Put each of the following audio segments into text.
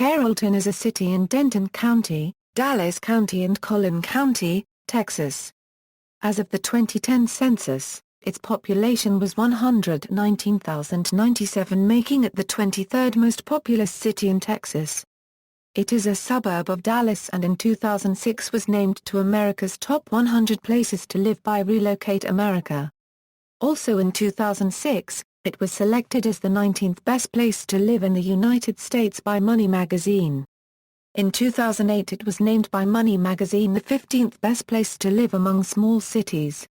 Carrollton is a city in Denton County, Dallas County and Collin County, Texas. As of the 2010 census, its population was 119,097, making it the 23rd most populous city in Texas. It is a suburb of Dallas and in 2006 was named to America's Top 100 Places to Live by Relocate America. Also in 2006, it was selected as the 19th best place to live in the United States by Money magazine. In 2008 it was named by Money magazine the 15th best place to live among small cities.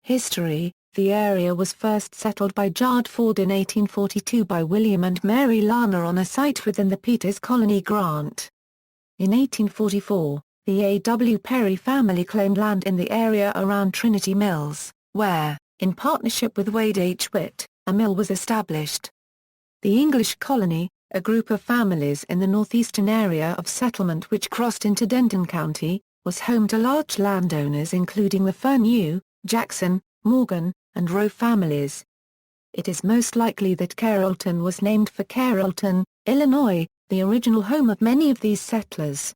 History: the area was first settled by Jard Ford in 1842 by William and Mary Larner on a site within the Peters Colony Grant. In 1844, the A.W. Perry family claimed land in the area around Trinity Mills, where, in partnership with Wade H. Witt, a mill was established. The English colony, a group of families in the northeastern area of settlement which crossed into Denton County, was home to large landowners including the Fernue, Jackson, Morgan, and Rowe families. It is most likely that Carrollton was named for Carrollton, Illinois, the original home of many of these settlers.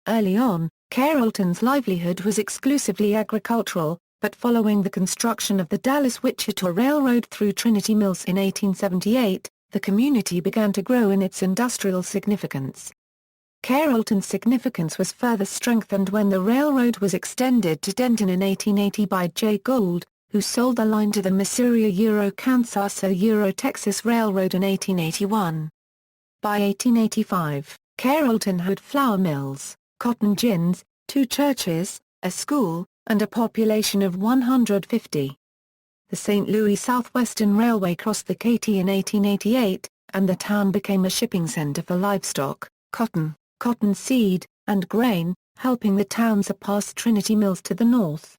Early on, Carrollton's livelihood was exclusively agricultural, but following the construction of the Dallas-Wichita Railroad through Trinity Mills in 1878, the community began to grow in its industrial significance. Carrollton's significance was further strengthened when the railroad was extended to Denton in 1880 by J. Gould, who sold the line to the Missouri-Kansas-Texas Railroad in 1881. By 1885, Carrollton had flour mills, cotton gins, 2 churches, a school, and a population of 150. The St. Louis Southwestern Railway crossed the Katy in 1888, and the town became a shipping center for livestock, cotton seed, and grain, helping the town surpass Trinity Mills to the north.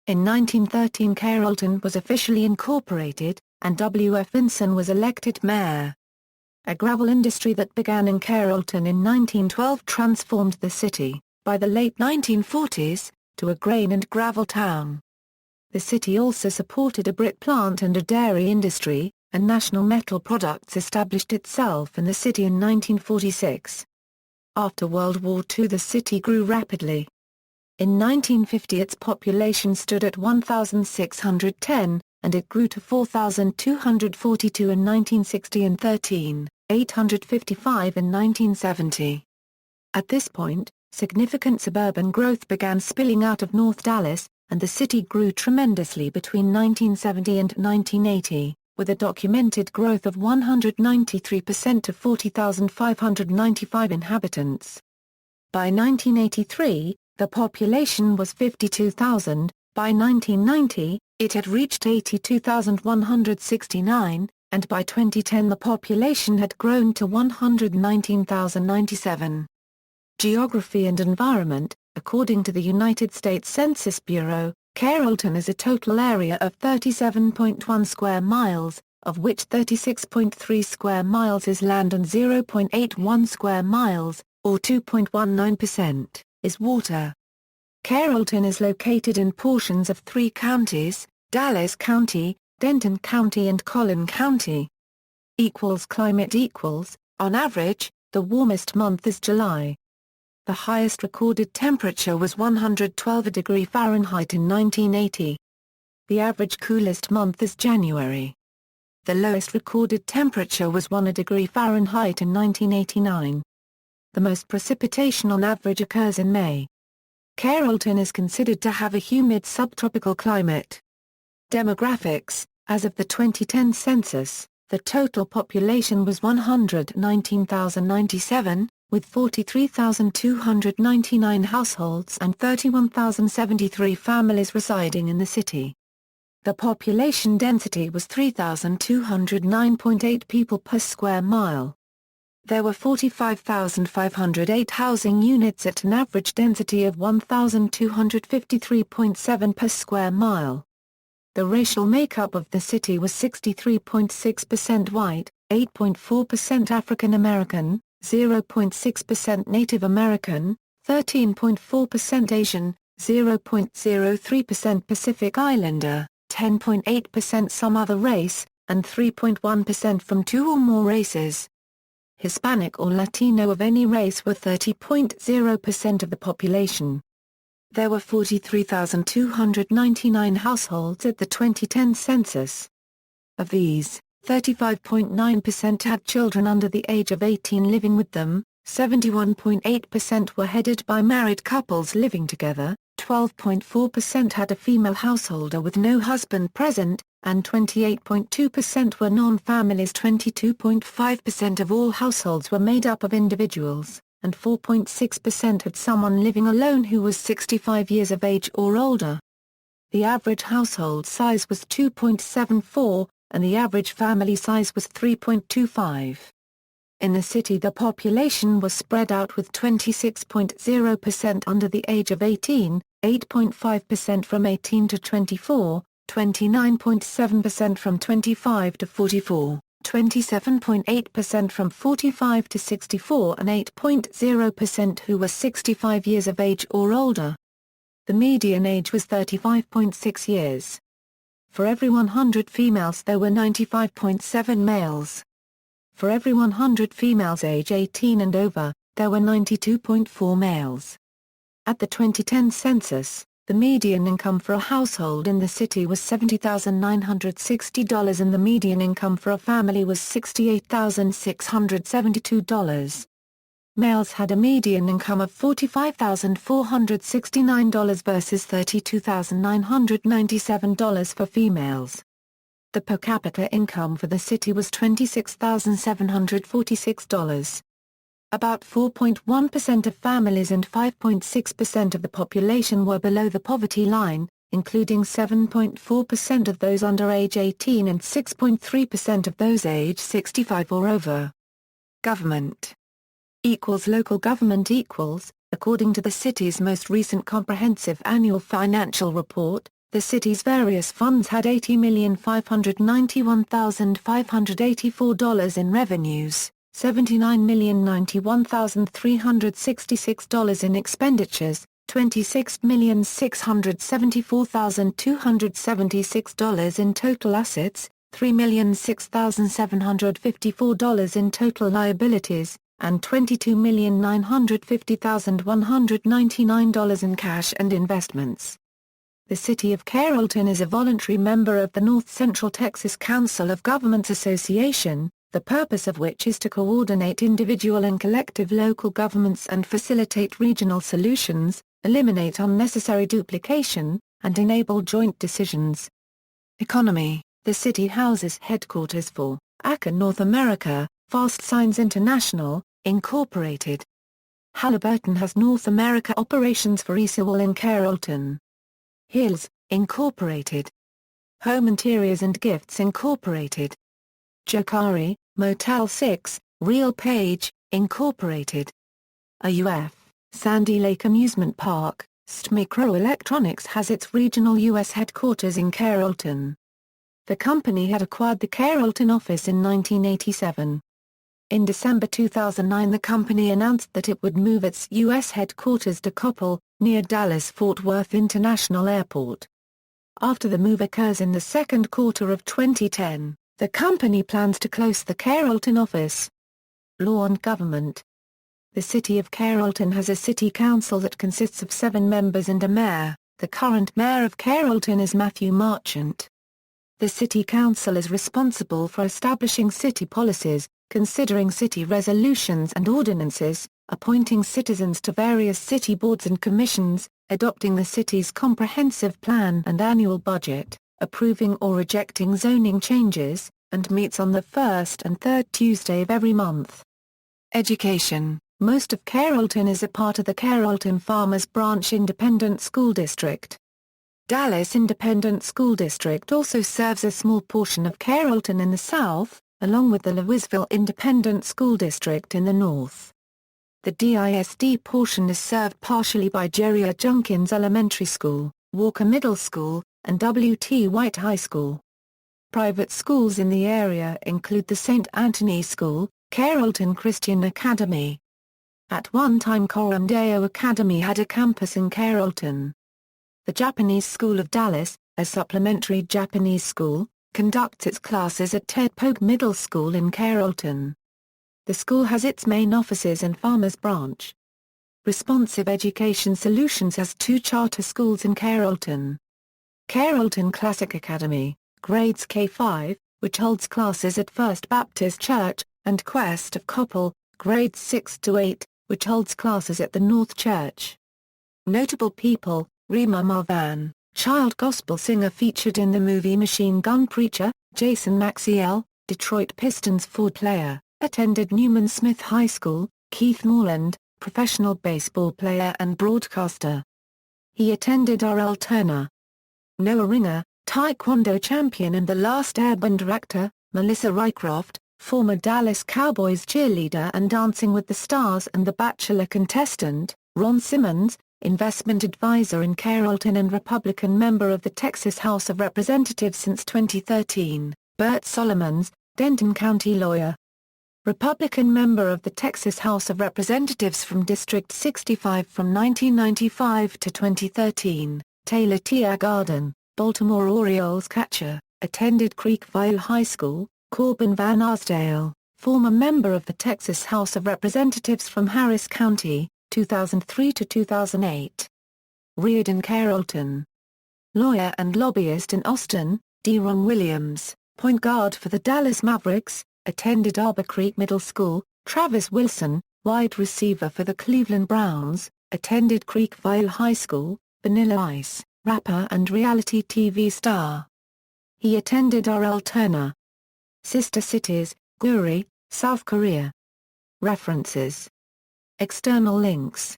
In 1913 Carrollton was officially incorporated, and W. F. Vinson was elected mayor. A gravel industry that began in Carrollton in 1912 transformed the city, by the late 1940s, to a grain and gravel town. The city also supported a brick plant and a dairy industry, and National Metal Products established itself in the city in 1946. After World War II the city grew rapidly. In 1950 its population stood at 1,610, and it grew to 4,242 in 1960 and 13,855 in 1970. At this point, significant suburban growth began spilling out of North Dallas, and the city grew tremendously between 1970 and 1980, with a documented growth of 193% to 40,595 inhabitants. By 1983, the population was 52,000, by 1990, it had reached 82,169, and by 2010 the population had grown to 119,097. Geography and environment: according to the United States Census Bureau, Carrollton is a total area of 37.1 square miles, of which 36.3 square miles is land and 0.81 square miles, or 2.19%, is water. Carrollton is located in portions of 3 counties, Dallas County, Denton County and Collin County. Climate: on average, the warmest month is July. The highest recorded temperature was 112 degrees Fahrenheit in 1980. The average coolest month is January. The lowest recorded temperature was 1 degree Fahrenheit in 1989. The most precipitation on average occurs in May. Carrollton is considered to have a humid subtropical climate. Demographics: as of the 2010 census, the total population was 119,097, with 43,299 households and 31,073 families residing in the city. The population density was 3,209.8 people per square mile. There were 45,508 housing units at an average density of 1,253.7 per square mile. The racial makeup of the city was 63.6% white, 8.4% African American, 0.6% Native American, 13.4% Asian, 0.03% Pacific Islander, 10.8% some other race, and 3.1% from 2 or more races. Hispanic or Latino of any race were 30.0% of the population. There were 43,299 households at the 2010 census. Of these, 35.9% had children under the age of 18 living with them, 71.8% were headed by married couples living together, 12.4% had a female householder with no husband present, and 28.2% were non-families. 22.5% of all households were made up of individuals, and 4.6% had someone living alone who was 65 years of age or older. The average household size was 2.74, and the average family size was 3.25. In the city, the population was spread out with 26.0% under the age of 18, 8.5% from 18 to 24, 29.7% from 25 to 44, 27.8% from 45 to 64 and 8.0% who were 65 years of age or older. The median age was 35.6 years. For every 100 females there were 95.7 males. For every 100 females age 18 and over, there were 92.4 males. At the 2010 census, the median income for a household in the city was $70,960 and the median income for a family was $68,672. Males had a median income of $45,469 versus $32,997 for females. The per capita income for the city was $26,746. About 4.1% of families and 5.6% of the population were below the poverty line, including 7.4% of those under age 18 and 6.3% of those age 65 or over. Government equals local government equals, according to the city's most recent comprehensive annual financial report, the city's various funds had $80,591,584 in revenues, $79,091,366 in expenditures, $26,674,276 in total assets, $3,006,754 in total liabilities, and $22,950,199 in cash and investments. The City of Carrollton is a voluntary member of the North Central Texas Council of Governments Association, the purpose of which is to coordinate individual and collective local governments and facilitate regional solutions, eliminate unnecessary duplication, and enable joint decisions. Economy: the city houses headquarters for ACA North America, Fast Signs International, Incorporated. Halliburton has North America operations for Esauwell in Carrollton. Hills, Incorporated. Home Interiors and Gifts Incorporated. Jokari, Motel 6, Real Page, Incorporated. AUF, Sandy Lake Amusement Park, ST Microelectronics has its regional U.S. headquarters in Carrollton. The company had acquired the Carrollton office in 1987. In December 2009 the company announced that it would move its U.S. headquarters to Coppell, near Dallas-Fort Worth International Airport. After the move occurs in the second quarter of 2010, the company plans to close the Carrollton office. Law and Government. The City of Carrollton has a city council that consists of 7 members and a mayor. The current mayor of Carrollton is Matthew Marchant. The city council is responsible for establishing city policies, considering city resolutions and ordinances, appointing citizens to various city boards and commissions, adopting the city's comprehensive plan and annual budget, approving or rejecting zoning changes, and meets on the first and third Tuesday of every month. Education. Most of Carrollton is a part of the Carrollton Farmers Branch Independent School District. Dallas Independent School District also serves a small portion of Carrollton in the south, along with the Louisville Independent School District in the north. The DISD portion is served partially by Jerry Junkins Elementary School, Walker Middle School, and W.T. White High School. Private schools in the area include the St. Anthony School, Carrollton Christian Academy. At one time Coram Deo Academy had a campus in Carrollton. The Japanese School of Dallas, a supplementary Japanese school, conducts its classes at Ted Pogue Middle School in Carrollton. The school has its main offices in Farmers Branch. Responsive Education Solutions has 2 charter schools in Carrollton. Carrollton Classic Academy, grades K-5, which holds classes at First Baptist Church, and Quest of Coppell, grades 6 to 8, which holds classes at the North Church. Notable people: Rima Marvan, child gospel singer featured in the movie Machine Gun Preacher; Jason Maxiell, Detroit Pistons forward player, attended Newman Smith High School; Keith Moreland, professional baseball player and broadcaster. He attended R.L. Turner. Noah Ringer, Taekwondo champion and The Last Airbender actor; Melissa Rycroft, former Dallas Cowboys cheerleader and Dancing with the Stars and The Bachelor contestant; Ron Simmons, investment advisor in Carrollton and Republican member of the Texas House of Representatives since 2013; Bert Solomons, Denton County lawyer. Republican member of the Texas House of Representatives from District 65 from 1995 to 2013, Taylor Tiergarten, Baltimore Orioles catcher, attended Creekville High School; Corbin Van Arsdale, former member of the Texas House of Representatives from Harris County, 2003 to 2008. Reared in Carrollton. Lawyer and lobbyist in Austin; Deron Williams, point guard for the Dallas Mavericks, attended Arbor Creek Middle School; Travis Wilson, wide receiver for the Cleveland Browns, attended Creekville High School; Vanilla Ice, rapper and reality TV star. He attended R.L. Turner. Sister cities: Guri, South Korea. References. External links.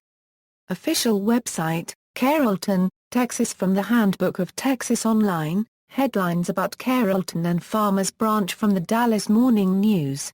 Official website, Carrollton, Texas. From the Handbook of Texas Online, headlines about Carrollton and Farmers Branch from the Dallas Morning News.